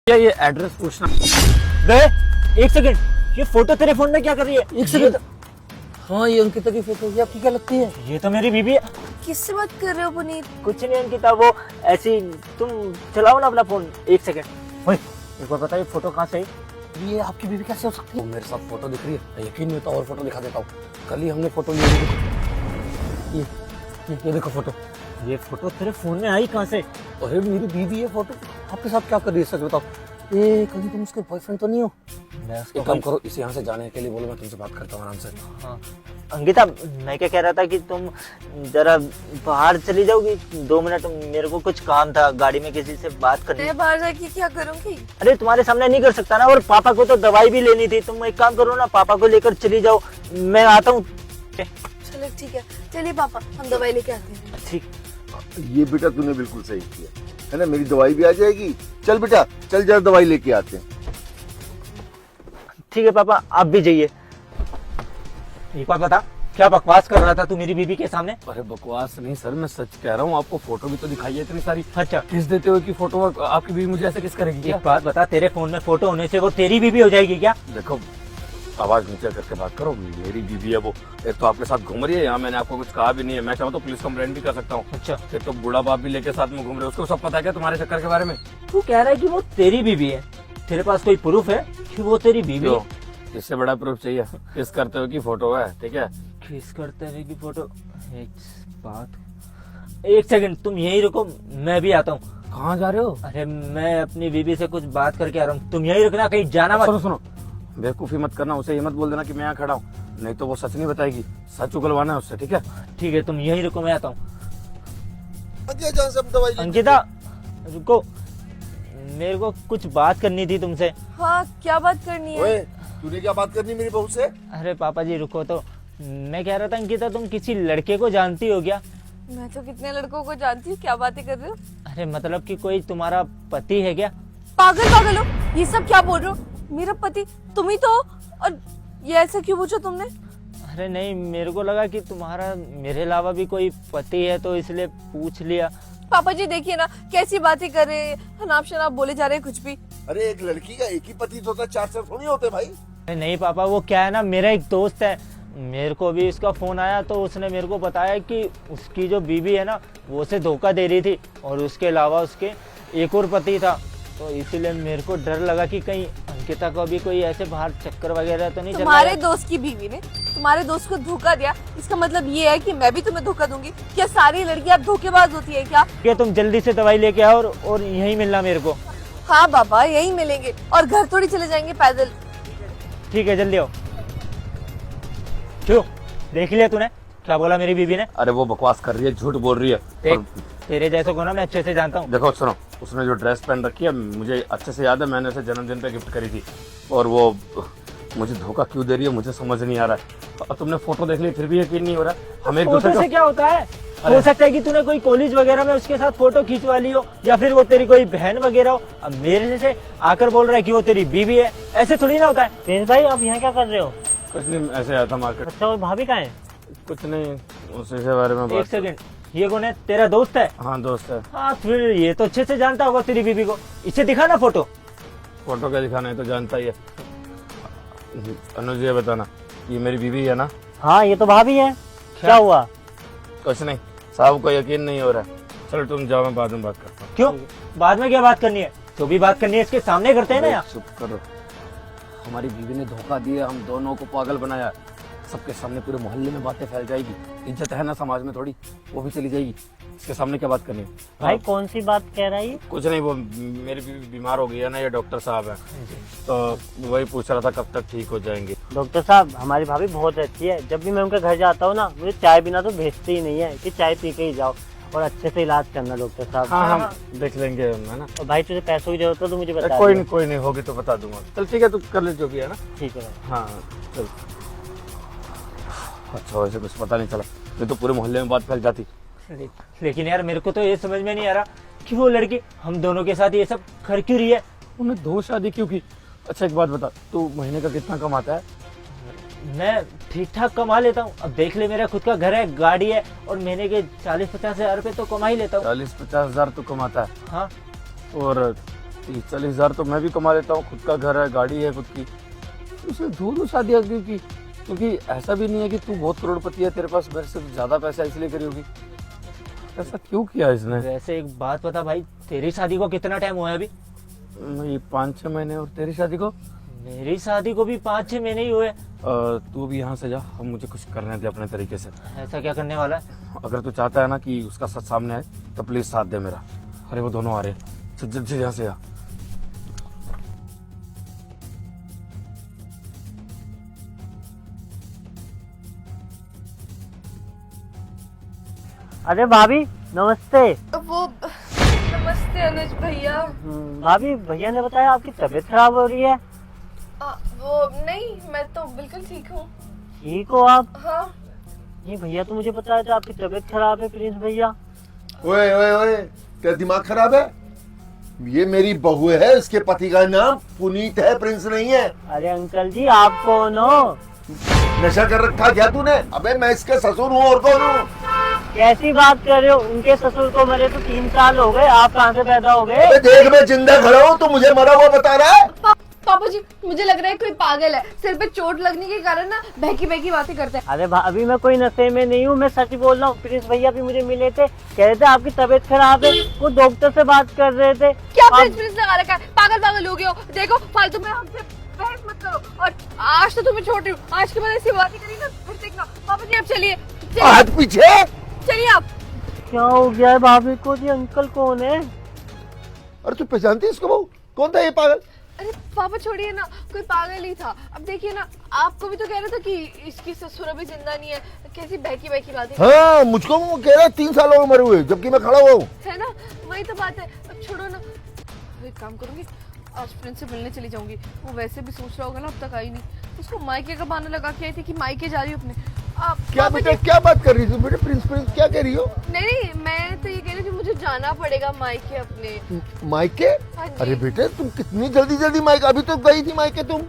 क्या ये एड्रेस पूछना? बे, एक सेकंड, ये फोटो तेरे फोन में क्या कर रही है? एक सेकंड। हाँ, ये अंकिता की फोटो है। आपकी क्या लगती है? ये तो मेरी बीबी है। किससे बात कर रहे हो पुनीत? कुछ नहीं अंकिता, वो ऐसी, तुम चलाओ ना अपना फोन। एक सेकंड। ओए, एक बार बताइए फोटो कहाँ से आई? ये आपकी बीवी कैसे हो सकती है? मेरे साथ फोटो दिख रही है, यकीन नहीं होता। और फोटो दिखा देता हूँ। कल ही हमने फोटो ली थी। ये देखो फोटो। ये फोटो तेरे फोन में आई कहाँ से? अरे मेरी बीवी है फोटो। आपके साथ क्या कर रही है सच बताओ? ये कहीं तुम उसके बॉयफ्रेंड तो नहीं हो? मैं उसको एक काम करो, इसे यहाँ से जाने के लिए बोलो, मैं तुमसे बात करता हूँ आराम से। हाँ अंकिता, मैं क्या कह रहा था कि तुम जरा बाहर चली जाओगी 2 मिनट, मेरे को कुछ काम था, गाड़ी में किसी से बात करनी। मैं बाहर जाके क्या करूंगी? अरे तुम्हारे सामने नहीं कर सकता ना, और पापा को तो दवाई भी लेनी थी। तुम एक काम करो ना, पापा को लेकर चली जाओ, मैं आता हूँ। चलो ठीक है, चलिए पापा हम दवाई लेके आते हैं। ठीक। ये बेटा तूने बिल्कुल सही किया है ना, मेरी दवाई भी आ जाएगी। चल बेटा, चल जरा दवाई लेके आते हैं। ठीक है पापा, आप भी जाइए। एक बात बता, क्या बकवास कर रहा था तू मेरी बीबी के सामने? अरे बकवास नहीं सर, मैं सच कह रहा हूँ। आपको फोटो भी तो दिखाई है इतनी सारी। अच्छा, किस देते हो कि फोटो आपकी बीवी मुझे ऐसे किस करेगी? एक बात बता, तेरे फोन में फोटो होने से वो तेरी बीबी हो जाएगी क्या? देखो, आवाज नीचे करके बात करो। मेरी बीवी है वो। एक तो आपके साथ घूम रही है यहाँ, मैंने आपको कुछ कहा भी नहीं है। मैं चाहूँ तो पुलिस कंप्लेंट भी कर सकता हूँ। अच्छा, एक तो बूढ़ा बाप भी लेके साथ में घूम रहे हो, उसको सब पता है क्या तुम्हारे चक्कर के बारे में? तू कह रहा है कि वो तेरी बीबी है? तेरे पास कोई प्रूफ है कि वो तेरी बीबी है? इससे बड़ा प्रूफ चाहिए? किस करते हुए की फोटो है, ठीक है? किस करते हुए की फोटो? एक सेकंड, तुम यहीं रुको, मैं भी आता हूँ। कहाँ जा रहे हो? अरे मैं अपनी बीबी से कुछ बात करके आ रहा हूँ, तुम यहीं रुकना, कहीं जाना मत। सुनो सुनो, बेवकूफी मत करना। उसे ये मत बोल देना कि मैं यहाँ खड़ा हूँ, नहीं तो वो सच नहीं बताएगी। सच उगलवाना है उससे, ठीक है? ठीक है, तुम यहीं रुको, मैं आता हूँ। जहाँ से हम दवाई लेंगे। अंकिता रुको, मेरे को कुछ बात करनी थी तुमसे। हाँ, क्या बात करनी है? ओए, तूने क्या बात करनी मेरी बहू से? अरे पापा जी रुको तो, मैं कह रहा था अंकिता, तुम किसी लड़के को जानती हो क्या? मैं तो कितने लड़कों को जानती हूँ, क्या बातें कर रहे हो? अरे मतलब कि कोई तुम्हारा पति है क्या? पागल पागल हो, ये सब क्या बोल रहे हो? मेरा पति तुम ही तो हो, और ये ऐसा क्यों पूछा तुमने? अरे नहीं, मेरे को लगा कि तुम्हारा मेरे अलावा भी कोई पति है, तो इसलिए पूछ लिया। पापा जी देखिए ना, कैसी बातें कर रहे हैं, अनाप शनाप बोले जा रहे हैं कुछ भी। अरे एक लड़की का एक ही पति तो होता है, 4 सर थोड़ी होते भाई। अरे नहीं पापा, वो क्या है ना, मेरा एक दोस्त है, मेरे को भी इसका फोन आया, तो उसने मेरे को बताया कि उसकी जो बीवी है ना, वो उसे धोखा दे रही थी, और उसके अलावा उसके एक और पति था। तो इसीलिए मेरे को डर लगा कि कहीं अंकिता को भी कोई ऐसे बाहर चक्कर वगैरह तो नहीं चल रहा तुम्हारे है। दोस्त की बीवी ने तुम्हारे दोस्त को धोखा दिया, इसका मतलब ये है कि मैं भी तुम्हें धोखा दूंगी? क्या सारी लड़कियां धोखेबाज होती है क्या? क्या तुम जल्दी से दवाई लेके आओ, और यहीं मिलना मेरे को। हाँ बाबा, यही मिलेंगे, और घर थोड़ी चले जाएंगे पैदल। ठीक है, जल्दी आओ। क्यों, देख लिया तूने क्या बोला मेरी बीबी ने? अरे वो बकवास कर रही है, झूठ बोल रही है। देख, तेरे जैसे को ना मैं अच्छे से जानता हूँ। देखो सुनो, उसने जो ड्रेस पहन रखी है मुझे अच्छे से याद है, मैंने उसे जन्मदिन पे गिफ्ट करी थी। और वो मुझे धोखा क्यों दे रही है मुझे समझ नहीं आ रहा है। और तुमने फोटो देख ली फिर भी यकीन नहीं हो रहा। हम एक दूसरे फोटो से को क्या होता है? हो सकता है कि तूने कोई कॉलेज वगैरह में उसके साथ फोटो खिंचवा ली हो, या फिर वो तेरी कोई बहन वगैरह हो। अब मेरे से आकर बोल रहा है कि वो तेरी बीवी है, ऐसे थोड़ी ना होता है। प्रिंस भाई, आप यहाँ क्या कर रहे हो? कुछ नहीं, ऐसे आया था मार्केट। अच्छा, और भाभी कहाँ है? कुछ नहीं, उसी के बारे में एक बात। सेकंड, ये कौन है? तेरा दोस्त है? हाँ दोस्त है। हाँ, फिर ये तो अच्छे से जानता होगा तेरी बीवी को। इसे दिखा ना फोटो। फोटो क्या दिखाना है तो जानता ही है। अनुज ये बताना, ये मेरी बीवी है ना? हाँ, ये तो भाभी है। क्या हुआ? कुछ नहीं, साहब को यकीन नहीं हो रहा है। चलो तुम जाओ, मैं बाद में बात करता हूँ। क्यों, बाद में क्या बात करनी है? जो भी बात करनी है इसके सामने करते हैं ना यार। चुप करो। हमारी बीवी ने धोखा दिया, हम दोनों को पागल बनाया। सबके सामने पूरे मोहल्ले में बातें फैल जाएगी। इज्जत है ना समाज में थोड़ी, वो भी चली जाएगी। इसके सामने क्या बात करनी है? भाई कौन सी बात कह रहा है ये? कुछ नहीं, वो मेरी बीवी बीमार हो गई है ना, ये डॉक्टर साहब है, तो वही पूछ रहा था कब तक ठीक हो जाएंगे। डॉक्टर साहब, हमारी भाभी बहुत अच्छी है। जब भी मैं उनके घर जाता हूँ ना, मुझे चाय बिना तो भेजते ही नहीं है कि चाय पी के ही जाओ, और अच्छे से इलाज करना डॉक्टर साहब। हाँ हाँ, देख लेंगे, है ना? और भाई तुझे पैसों की जरूरत हो तो मुझे बता कोई दे। नहीं, कोई नहीं, होगी तो बता दूंगा। चल ठीक है, तू कर ले जो भी है ना। ठीक है भाई। हाँ चल। अच्छा, वैसे कुछ पता नहीं चला, ये तो पूरे मोहल्ले में बात फैल जाती। लेकिन यार मेरे को तो ये समझ में नहीं आ रहा कि वो लड़की हम दोनों के साथ ये सब कर क्यों रही है। उन्हें 2 शादी क्यों की? अच्छा एक बात बता, तू महीने का कितना कमाता है? मैं ठीक ठाक कमा लेता हूँ। अब देख ले, मेरा खुद का घर है, गाड़ी है, और महीने के 40-50 हजार रुपए तो कमा ही लेता हूँ। 40-50 हजार तो कमाता है? हाँ। और 30-40 हजार तो मैं भी कमा लेता हूँ, खुद का घर है, गाड़ी है खुद की। उसे दो शादियाँ क्यों की? क्योंकि ऐसा भी नहीं है कि तू बहुत करोड़पति है, तेरे पास मेरे से ज्यादा पैसा है इसलिए करी होगी। ऐसा क्यों किया इसने? वैसे एक बात बता भाई, तेरी शादी को कितना टाइम हुआ है अभी? ये 5-6 महीने। और तेरी शादी को? मेरी शादी को भी 5-6 महीने ही हुए। तू अभी यहाँ से जा, हम मुझे कुछ करने दे अपने तरीके से। ऐसा क्या करने वाला है? अगर तू चाहता है ना कि उसका सच सामने आए तो प्लीज साथ दे मेरा। अरे वो दोनों आ रहे हैं, चल जल्दी से यहाँ से आ। अरे भाभी नमस्ते। वो नमस्ते अनुज भैया। भाभी भैया ने बताया आपकी तबीयत खराब हो रही है। वो नहीं, मैं तो बिल्कुल ठीक हूँ। ठीक हो आप? हाँ। ये भैया तो मुझे बताया था आपकी तबीयत खराब है प्रिंस भैया। ओए ओए ओए, तेरा दिमाग खराब है? ये मेरी बहू है, इसके पति का नाम पुनीत है, प्रिंस नहीं है। अरे अंकल जी आप कौन हो? नशा कर रखा क्या तूने? अबे मैं इसके ससुर हूँ, और कौन हूँ? कैसी बात कर रहे हो? उनके ससुर को मरे तो 3 साल हो गए, आप कहाँ से पैदा हो गए? अबे देख, मैं जिंदा खड़ा हूँ तो मुझे मरा हुआ बता रहा है? पापा जी, मुझे लग रहा है कोई पागल है, सिर पे चोट लगने के कारण ना बहकी बहकी बातें करते हैं। अरे भाभी मैं कोई नशे में नहीं हूँ, मैं सच बोल रहा हूँ। प्रिंस भैया भी मुझे मिले थे, कह रहे थे आपकी तबीयत खराब है, वो डॉक्टर से बात कर रहे थे। क्या प्रिंस लगा रखा है? पागल पागल हो गए हो। देखो फालतू में हमसे बहस मत करो। और आज तो तुम्हें छोड़ रही हूँ, आज के बाद ऐसी बातें करी ना फिर देखना। पापा जी आप चलिए, हाथ पीछे। चलिए आप। क्या हो गया है भाभी को? जी अंकल कौन है? अरे तू पहचानती है इसको? बहू कौन था ये पागल? अरे पापा छोड़िए ना, कोई पागल ही था। अब देखिए ना, आपको भी तो कह रहा था कि इसकी ससुर अभी जिंदा नहीं है। कैसी बहकी बहकी बातें हाँ, मुझको वो कह रहा है 3 साल हो गए मरे हुए, जबकि मैं खड़ा हुआ हूँ। है ना, वही तो बात है। अब छोड़ो ना, एक काम करूंगी, आज प्रिंस से मिलने चली जाऊंगी। वो वैसे भी सोच रहा होगा ना अब तक आई नहीं। उसको मायके का बहाना लगा के आई थी कि मायके जा रही हूँ अपने। क्या पापा बेटा, जी- क्या बात कर रही थी बेटा? प्रिंस प्रिंस क्या कह रही हो? नहीं, मैं तो ये कह रही थी मुझे जाना पड़ेगा मायके अपने। मायके? हाँ जी। अरे बेटे तुम कितनी जल्दी जल्दी मायके, अभी तो गई थी मायके तुम।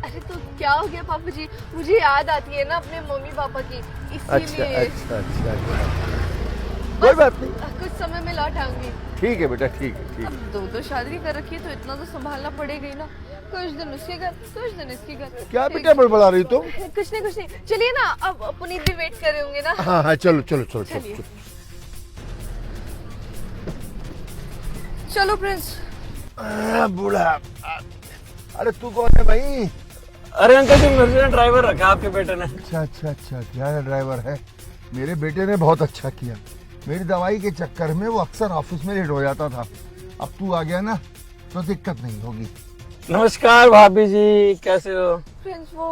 अरे तो क्या हो गया पापा जी, मुझे याद आती है ना अपने मम्मी पापा की, अच्छा इसीलिए। अच्छा अच्छा अच्छा, कोई बात नहीं, कुछ समय में लौट आऊंगी। ठीक है बेटा, ठीक है ठीक अब है। दो शादी कर रखी है तो इतना तो संभालना पड़ेगा ही ना। कुछ दिन उसके घर, कुछ दिन इसके घर। क्या बेटा बड़बड़ा रही तुम? कुछ नहीं। चलिए ना, अब पुनीत भी वेट कर रहे होंगे ना। हाँ हाँ, चलो चलो चलो चलो, चलिए। चलो। चलो प्रिंस। बूढ़ा, अरे तू कौन है भाई? अरे अंकल जी, मेरे से ड्राइवर रखा आपके बेटे ने। अच्छा अच्छा अच्छा, क्या ड्राइवर है? मेरे बेटे ने बहुत अच्छा किया। मेरी दवाई के चक्कर में वो अक्सर ऑफिस में लेट हो जाता था। अब तू आ गया ना तो दिक्कत नहीं होगी। नमस्कार भाभी जी, कैसे हो? प्रिंस वो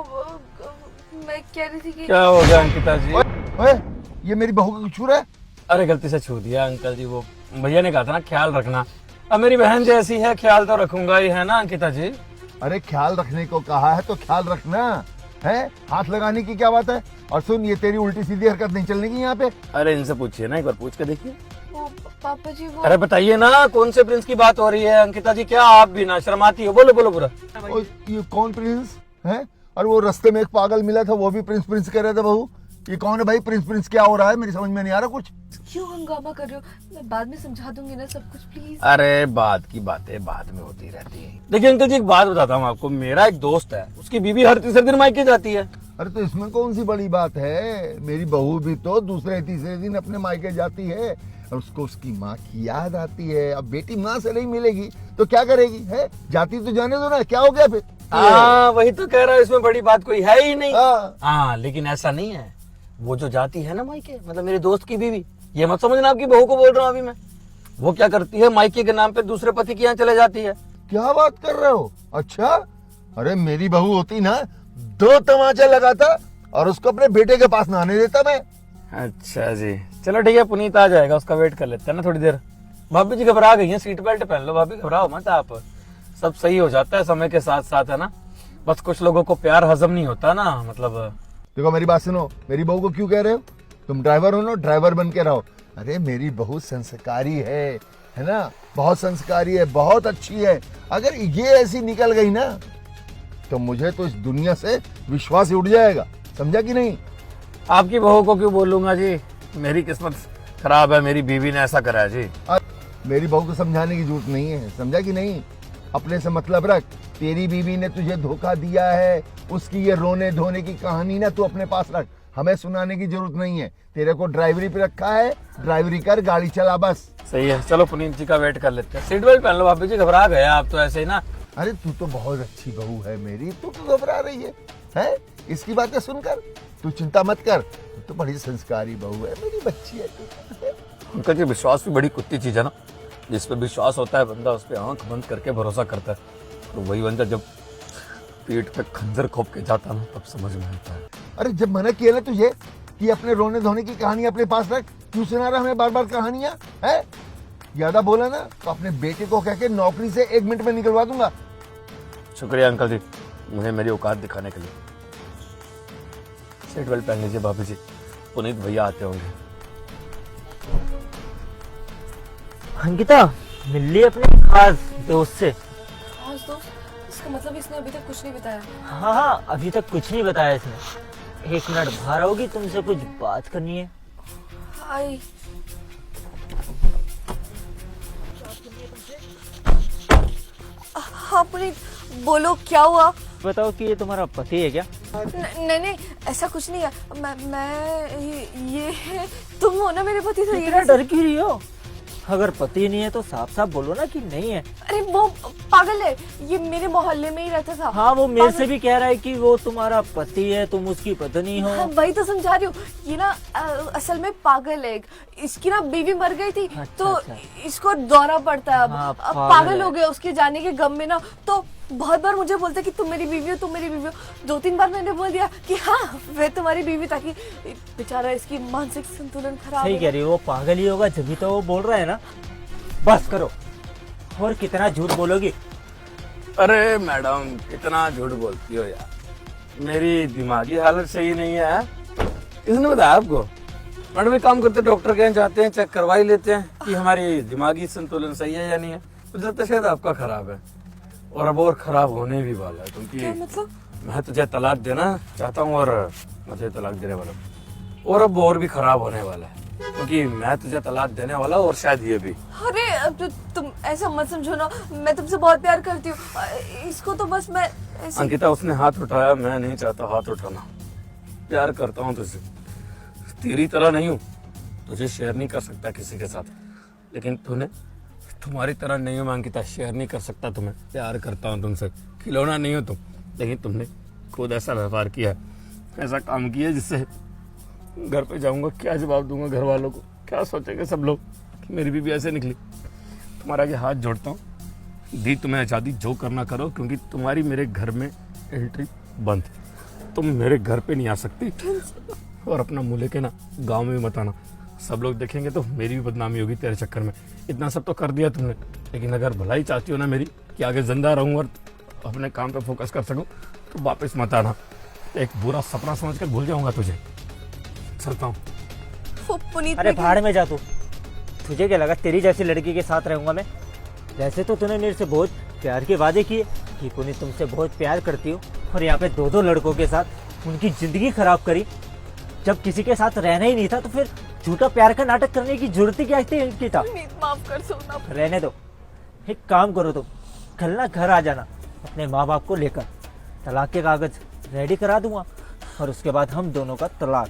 मैं कह रही थी कि क्या हो गया अंकिता जी? ओए, ये मेरी बहू का छू रहा है? अरे गलती से छू दिया अंकल जी, वो भैया ने कहा था ना ख्याल रखना। अब मेरी बहन जैसी है, ख्याल तो रखूंगा ही, है ना अंकिता जी? अरे ख्याल रखने को कहा है तो ख्याल रखना है, हाथ लगाने की क्या बात है? और सुन, ये तेरी उल्टी सीधी हरकत नहीं चलने की यहाँ पे। अरे इनसे पूछिए ना, एक बार पूछ के देखिए। वो पापा जी वो अरे बताइए ना, कौन से प्रिंस की बात हो रही है अंकिता जी? क्या आप भी ना शर्माती हो? बोलो बोलो पूरा। और ये कौन प्रिंस है? और वो रास्ते में एक पागल मिला था, वो भी प्रिंस प्रिंस कह रहा था। बहू ये कौन है भाई? प्रिंस प्रिंस क्या हो रहा है? मेरी समझ में नहीं आ रहा कुछ। क्यों हंगामा कर रहे हो? मैं बाद में समझा दूंगी ना सब कुछ, प्लीज। अरे बाद की बातें बाद में होती रहती है। देखिए अंकल जी, एक बात बताता हूँ आपको। मेरा एक दोस्त है, उसकी बीवी हर तीसरे दिन मायके जाती है। अरे तो इसमें कौन सी बड़ी बात है? मेरी बहू भी तो दूसरे तीसरे दिन अपने मायके जाती है और उसको उसकी माँ की याद आती है। अब बेटी माँ से नहीं मिलेगी तो क्या करेगी? है जाती तो जाने दो ना, क्या हो गया फिर? हाँ वही तो कह रहा है, इसमें बड़ी बात कोई है ही नहीं। हाँ। हाँ लेकिन ऐसा नहीं है। वो जो जाती है ना मायके, मतलब मेरे दोस्त की बीवी, ये मत समझना आपकी बहू को बोल रहा हूँ अभी मैं। वो क्या करती है, मायके के नाम पे दूसरे पति के यहाँ चले जाती है। क्या बात कर रहे हो? अच्छा, अरे मेरी बहू होती ना 2 तमाचा लगाता और उसको अपने बेटे के पास नहाने देता मैं। अच्छा जी, चलो ठीक है, पुनीत आ जाएगा, उसका वेट कर लेते हैं ना थोड़ी देर। भाभी जी घबरा गई हैं, सीट बेल्ट पहन लो भाभी, घबराओ मत आप, सब सही हो जाता है समय के साथ साथ, है ना। बस कुछ लोगों को प्यार हजम नहीं होता ना, मतलब। देखो मेरी बात सुनो, मेरी बहू को क्यों कह रहे हो? तुम ड्राइवर हो ना, ड्राइवर बन के रहो। अरे मेरी बहू संस्कारी है ना, बहुत संस्कारी है, बहुत अच्छी है। अगर ये ऐसी निकल गई ना तो मुझे तो इस दुनिया से विश्वास ही उठ जाएगा, समझा कि नहीं? आपकी बहू को क्यों बोलूंगा जी, मेरी किस्मत खराब है, मेरी बीवी ने ऐसा करा है जी। मेरी बहू को समझाने की जरूरत नहीं है, समझा कि नहीं? अपने से मतलब रख। तेरी बीवी ने तुझे धोखा दिया है, उसकी ये रोने धोने की कहानी ना तू अपने पास रख, हमें सुनाने की जरूरत नहीं है। तेरे को ड्राइवरी पे रखा है, ड्राइवरी कर, गाड़ी चला बस। सही है, चलो पुनीत जी का वेट कर लेते हैं। सीट बेल्ट पहन लो भाभी जी, घबरा गए आप तो ऐसे ही ना। अरे तू तो बहुत अच्छी बहू है मेरी, तू क्यों घबरा रही है? इसकी बातें सुनकर तू चिंता मत कर, तू तो बड़ी संस्कारी बहू है, मेरी बच्ची है तू। अंकल जी, विश्वास भी बड़ी कुत्ती चीज है ना। जिस पे विश्वास होता है बंदा उस पे आंख बंद करके भरोसा करता है, तो वही बंदा जब पीठ पे खंजर खोप के जाता ना तब समझ में आता है। अरे जब मना किया ना तुझे कि अपने रोने धोने की कहानी अपने पास रख, क्यों सुना रहा हमें बार बार कहानियां है? ज्यादा बोला ना तो अपने बेटे को कह के नौकरी से 1 मिनट में निकलवा दूंगा। शुक्रिया अंकल जी, मुझे मेरी औकात दिखाने के लिए। सीट बेल्ट पहन लीजिए भाभी जी, पुनीत भैया आते होंगे। अंकिता, मिल ली अपने खास दोस्त से? हाँ दोस्त, इसका मतलब इसने अभी तक कुछ नहीं बताया। हाँ हाँ, अभी तक कुछ नहीं बताया इसने। 1 मिनट बाहर होगी, तुमसे कुछ बात करनी है। हाय। हाँ पुनीत, बोलो क्या हुआ? बताओ कि ये तुम्हारा पति है क्या? नहीं नहीं, ऐसा कुछ नहीं है। मैं ये तुम हो ना मेरे पति? तो ये इतना डर क्यों रही हो? अगर पति नहीं है तो साफ साफ बोलो ना कि नहीं है। अरे वो पागल है, ये मेरे मोहल्ले में ही रहता था। हाँ, वो मेरे से भी कह रहा है कि वो तुम्हारा पति है, तुम उसकी पत्नी हो। हाँ, वही तो समझा रही हूँ। ये ना असल में पागल है, इसकी ना बीवी मर गई थी। अच्छा, तो अच्छा। इसको दौरा पड़ता है अब। हाँ, अब पागल पागल है। हो गया उसके जाने के गम में ना। तो बहुत बार मुझे बोलते हैं कि तुम मेरी बीवी हो, तुम मेरी बीवी हो। 2-3 बार मैंने बोल दिया कि हाँ वे तुम्हारी बीवी, ताकि बेचारा इसकी मानसिक संतुलन खराब सही है। कह रही हो, वो पागल ही होगा, जब तो वो बोल रहा है ना। बस करो, और कितना झूठ बोलोगी? अरे मैडम, कितना झूठ बोलती हो यार, मेरी दिमागी हालत सही नहीं है। किसने बताया आपको? मैडम एक काम करते, डॉक्टर के यहाँ जाते हैं, चेक करवा ही लेते हैं कि हमारी दिमागी संतुलन सही है या नहीं है। मुझे तो शायद आपका खराब है, और अब और खराब होने भी वाला है, क्योंकि क्या मतलब? मैं तुझे तलाक देना चाहता हूँ और मुझे तलाक देने वाला हूँ। और अब और भी खराब होने वाला है, क्योंकि मैं तुझे तलाक देने वाला हूँ और शायद ये भी। अरे अब तो तुम ऐसा मत समझो ना, मैं तुमसे बहुत प्यार करती हूँ। इसको तो बस मैं ऐसे... अंकिता, उसने हाथ उठाया, मैं नहीं चाहता हाथ उठाना। प्यार करता हूँ तुझसे, तेरी तरह नहीं हूँ, तुझे शेयर नहीं कर सकता किसी के साथ, लेकिन तूने तुम्हारी तरह नहीं हूँ मैं अंकिता, शेयर नहीं कर सकता तुम्हें। प्यार करता हूँ तुमसे, खिलौना नहीं हो तुम, लेकिन तुमने खुद ऐसा व्यवहार किया, ऐसा काम किया जिससे घर पे जाऊंगा क्या जवाब दूंगा घर वालों को, क्या सोचेंगे सब लोग कि मेरी बीवी ऐसे निकली। तुम्हारा आगे हाथ जोड़ता हूँ, दी तुम्हें आज़ादी, जो करना करो, क्योंकि तुम्हारी मेरे घर में एंट्री बंद। तुम मेरे घर पे नहीं आ सकती, और अपना मुँह लेके ना गाँव में भी मत आना, सब लोग देखेंगे तो मेरी भी बदनामी होगी तेरे चक्कर में। इतना सब तो कर दिया तुमने, लेकिन अगर भलाई चाहती हो ना मेरी कि आगे जिंदा रहूं और अपने काम पे फोकस कर सकूं, तो वापस मत आना। एक बुरा सपना समझ कर भूल जाऊंगा तुझे। चलता हूँ। वो पुनीत अरे ने- भाड़ में जा तू। तुझे क्या लगा तेरी जैसी लड़की के साथ रहूंगा मैं? वैसे तो तूने मेरे से बहुत प्यार के वादे किए कि पुनीत तुमसे बहुत प्यार करती हो, और यहाँ पे 2-2 लड़कों के साथ उनकी जिंदगी खराब करी। जब किसी के साथ रहना ही नहीं था तो फिर झूठा प्यार का नाटक करने की जरूरत ही क्या थी अंकिता? पुनीत माफ कर सोना। रहने दो। एक काम करो, तुम कल ना घर आ जाना अपने माँ बाप को लेकर, तलाक के कागज रेडी करा दूंगा, और उसके बाद हम दोनों का तलाक।